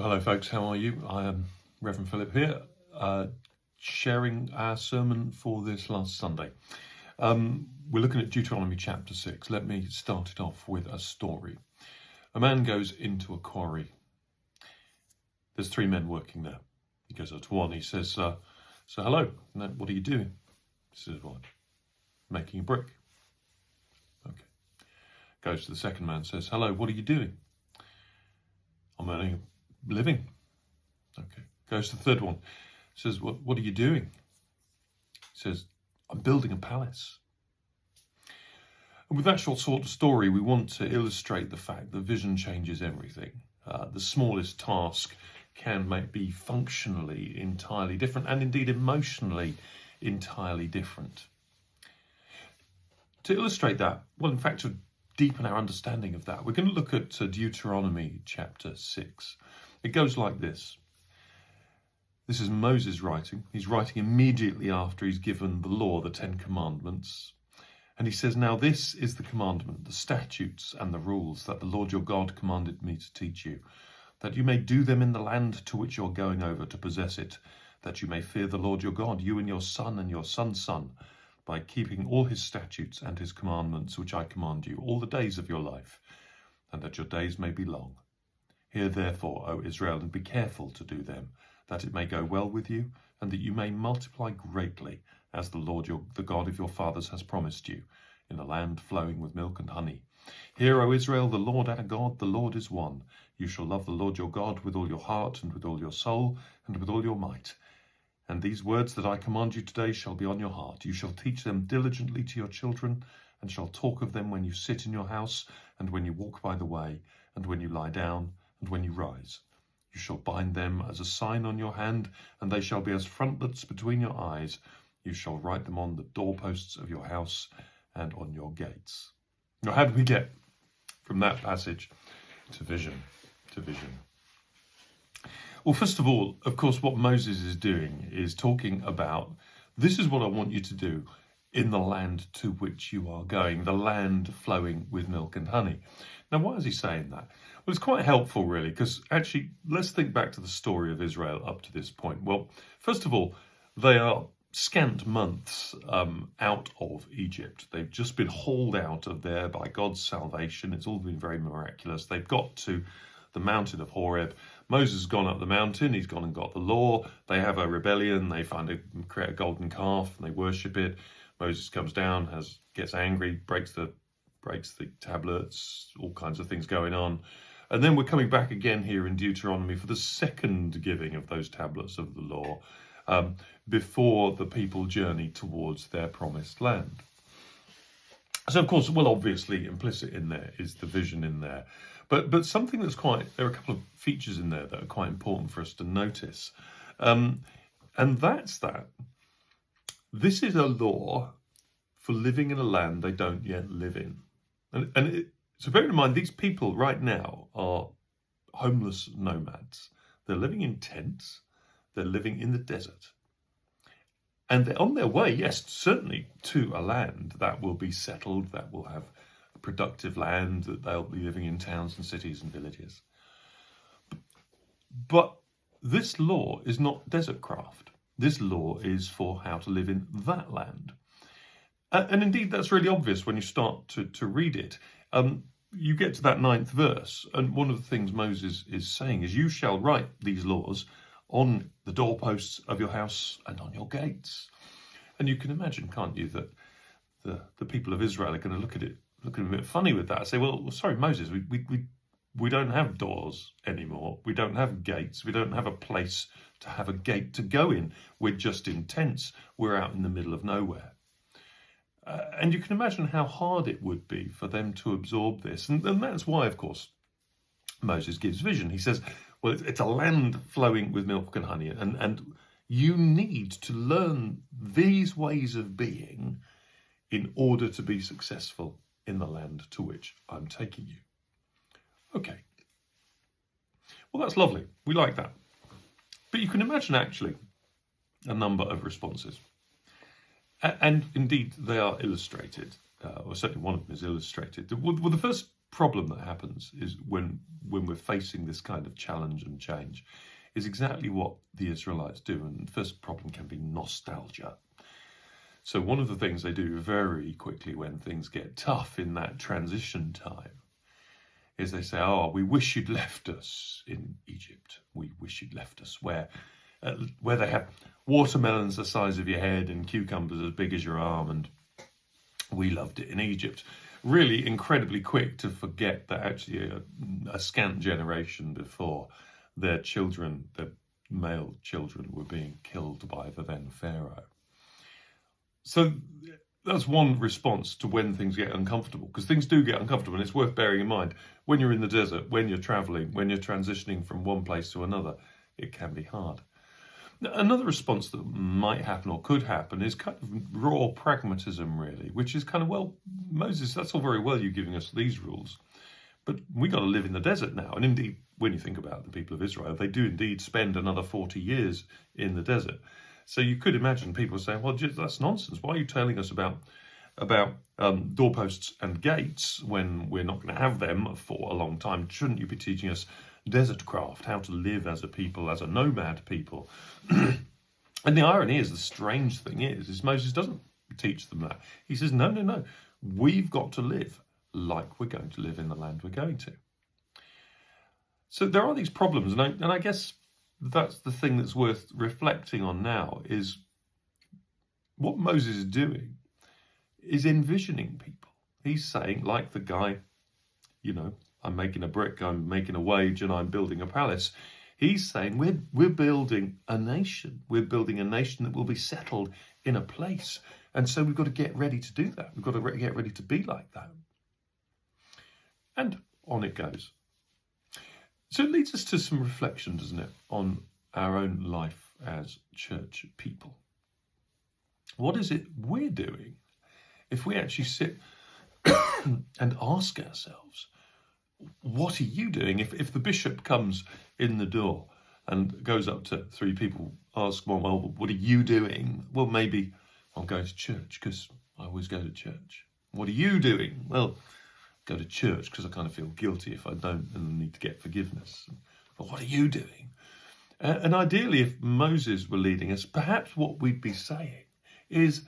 Well, hello folks, how are you? I am Reverend Philip here, sharing our sermon for this last Sunday. We're looking at Deuteronomy chapter 6. Let me start it off with a story. A man goes into a quarry. There's three men working there. He goes up to one, he says, so hello, what are you doing? He says, what? Making a brick. Okay. Goes to the second man, says, hello, what are you doing? I'm earning a living. Okay. Goes to the third one. Says, what are you doing? Says, I'm building a palace. And with that short sort of story, we want to illustrate the fact that vision changes everything. The smallest task can be functionally entirely different, and indeed emotionally entirely different. To illustrate that, well, in fact, to deepen our understanding of that, we're going to look at Deuteronomy chapter 6. It goes like this. This is Moses writing. He's writing immediately after he's given the law, the 10 commandments. And he says, now this is the commandment, the statutes and the rules that the Lord your God commanded me to teach you, that you may do them in the land to which you're going over to possess it, that you may fear the Lord your God, you and your son and your son's son, by keeping all his statutes and his commandments, which I command you, all the days of your life, and that your days may be long. Hear therefore, O Israel, and be careful to do them, that it may go well with you, and that you may multiply greatly, as the Lord the God of your fathers has promised you, in a land flowing with milk and honey. Hear, O Israel, the Lord our God, the Lord is one. You shall love the Lord your God with all your heart, and with all your soul, and with all your might. And these words that I command you today shall be on your heart. You shall teach them diligently to your children, and shall talk of them when you sit in your house, and when you walk by the way, and when you lie down, and when you rise. You shall bind them as a sign on your hand, and they shall be as frontlets between your eyes. You shall write them on the doorposts of your house and on your gates. Now, how do we get from that passage to vision? Well, first of all, of course, what Moses is doing is talking about, this is what I want you to do in the land to which you are going, the land flowing with milk and honey. Now, why is he saying that? Well, it's quite helpful, really, because actually, let's think back to the story of Israel up to this point. Well, first of all, they are scant months out of Egypt. They've just been hauled out of there by God's salvation. It's all been very miraculous. They've got to the mountain of Horeb. Moses has gone up the mountain. He's gone and got the law. They have a rebellion. They create a golden calf and they worship it. Moses comes down, gets angry, breaks the tablets, all kinds of things going on. And then we're coming back again here in Deuteronomy for the second giving of those tablets of the law before the people journey towards their promised land. So, of course, well, obviously implicit in there is the vision in there. But something there are a couple of features in there that are quite important for us to notice. And that's that this is a law for living in a land they don't yet live in. So bear in mind, these people right now are homeless nomads. They're living in tents. They're living in the desert. And they're on their way, yes, certainly to a land that will be settled, that will have a productive land, that they'll be living in towns and cities and villages. But this law is not desert craft. This law is for how to live in that land. And indeed, that's really obvious when you start to read it. You get to that 9th verse, and one of the things Moses is saying is, you shall write these laws on the doorposts of your house and on your gates. And you can imagine, can't you, that the people of Israel are going to look at it a bit funny with that. Say, well, sorry, Moses, we don't have doors anymore. We don't have gates. We don't have a place to have a gate to go in. We're just in tents. We're out in the middle of nowhere. And you can imagine how hard it would be for them to absorb this. And that's why, of course, Moses gives vision. He says, well, it's a land flowing with milk and honey, and you need to learn these ways of being in order to be successful in the land to which I'm taking you. Okay. Well, that's lovely. We like that. But you can imagine, actually, a number of responses. And indeed, they are illustrated, or certainly one of them is illustrated. Well, the first problem that happens is when we're facing this kind of challenge and change is exactly what the Israelites do. And the first problem can be nostalgia. So one of the things they do very quickly when things get tough in that transition time is they say, oh, we wish you'd left us in Egypt. We wish you'd left us where they have watermelons the size of your head and cucumbers as big as your arm, and we loved it in Egypt. Really incredibly quick to forget that actually a scant generation before, their children, their male children, were being killed by the then Pharaoh. So that's one response to when things get uncomfortable, because things do get uncomfortable, and it's worth bearing in mind when you're in the desert, when you're traveling, when you're transitioning from one place to another, it can be hard. Another response that might happen or could happen is kind of raw pragmatism, really, which is kind of, well, Moses, that's all very well you giving us these rules, but we got to live in the desert now. And indeed, when you think about the people of Israel, they do indeed spend another 40 years in the desert. So you could imagine people saying, well, that's nonsense. Why are you telling us about doorposts and gates when we're not going to have them for a long time? Shouldn't you be teaching us desert craft, how to live as a people, as a nomad people? And the irony is, the strange thing is Moses doesn't teach them that. He says, no, we've got to live like we're going to live in the land we're going to. So there are these problems, and I guess that's the thing that's worth reflecting on now, is what Moses is doing is envisioning people. He's saying, like the guy, I'm making a brick, I'm making a wage, and I'm building a palace. He's saying we're building a nation. We're building a nation that will be settled in a place. And so we've got to get ready to do that. We've got to get ready to be like that. And on it goes. So it leads us to some reflection, doesn't it, on our own life as church people. What is it we're doing if we actually sit and ask ourselves, what are you doing? If the bishop comes in the door and goes up to three people, ask one, well, what are you doing? Well, maybe I'm going to church because I always go to church. What are you doing? Well, go to church because I kind of feel guilty if I don't and need to get forgiveness. But what are you doing? And ideally, if Moses were leading us, perhaps what we'd be saying is,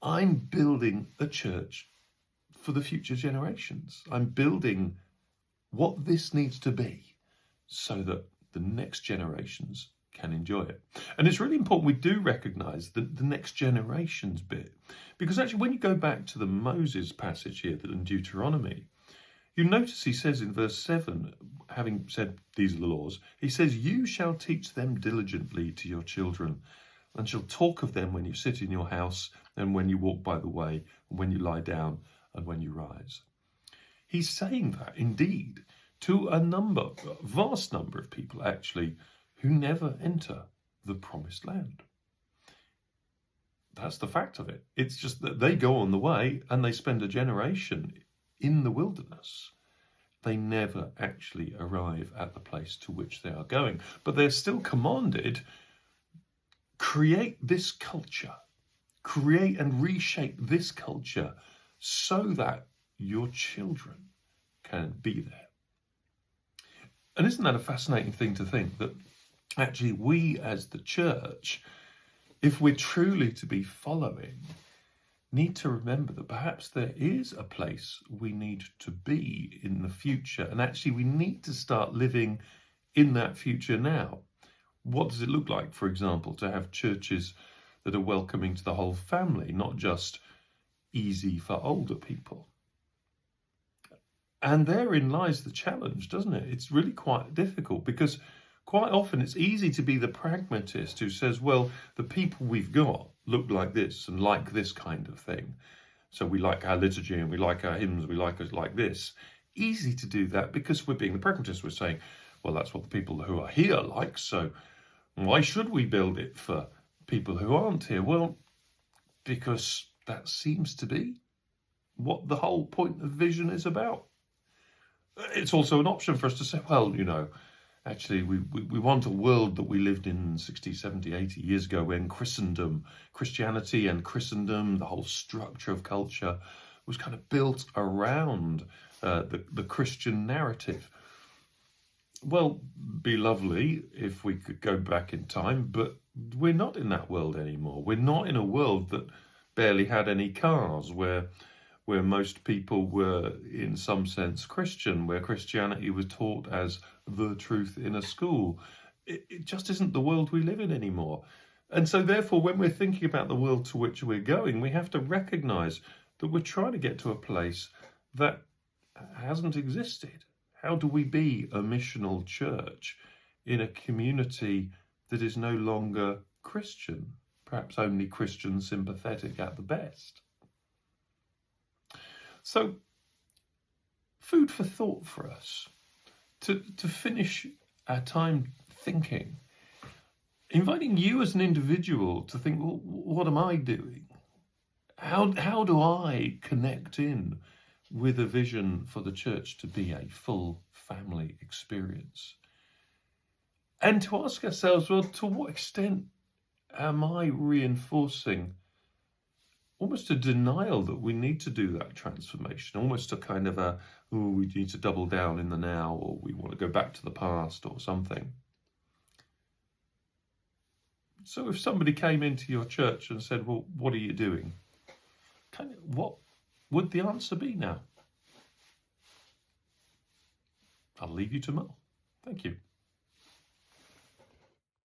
I'm building a church for the future generations. I'm building what this needs to be so that the next generations can enjoy it. And it's really important we do recognise the next generations bit, because actually when you go back to the Moses passage here in Deuteronomy, you notice he says in verse 7, having said these are the laws, he says, you shall teach them diligently to your children, and shall talk of them when you sit in your house, and when you walk by the way, and when you lie down, and when you rise. He's saying that indeed to a vast number of people actually, who never enter the promised land. That's the fact of it. It's just that they go on the way and they spend a generation in the wilderness. They never actually arrive at the place to which they are going. But they're still commanded, create this culture, create and reshape this culture so that your children can be there. And isn't that a fascinating thing to think, that actually we as the church, if we're truly to be following, need to remember that perhaps there is a place we need to be in the future, and actually we need to start living in that future now. What does it look like, for example, to have churches that are welcoming to the whole family, not just easy for older people? And therein lies the challenge, doesn't it? It's really quite difficult, because quite often it's easy to be the pragmatist who says, well, the people we've got look like this and like this kind of thing. So we like our liturgy and we like our hymns, we like us like this. Easy to do that because we're being the pragmatist. We're saying, well, that's what the people who are here like, so why should we build it for people who aren't here? Well, because that seems to be what the whole point of vision is about. It's also an option for us to say, well, actually, we want a world that we lived in 60, 70, 80 years ago, when Christianity and Christendom, the whole structure of culture was kind of built around the Christian narrative. Well, be lovely if we could go back in time, but we're not in that world anymore. We're not in a world that barely had any cars, where most people were in some sense Christian, where Christianity was taught as the truth in a school. It just isn't the world we live in anymore. And so therefore, when we're thinking about the world to which we're going, we have to recognize that we're trying to get to a place that hasn't existed. How do we be a missional church in a community that is no longer Christian, perhaps only Christian sympathetic at the best? So, food for thought for us, to finish our time thinking, inviting you as an individual to think, well, what am I doing? How do I connect in with a vision for the church to be a full family experience? And to ask ourselves, well, to what extent am I reinforcing almost a denial that we need to do that transformation, almost a kind of we need to double down in the now, or we want to go back to the past or something. So if somebody came into your church and said, well, what are you doing? What would the answer be now? I'll leave you to mull. Thank you.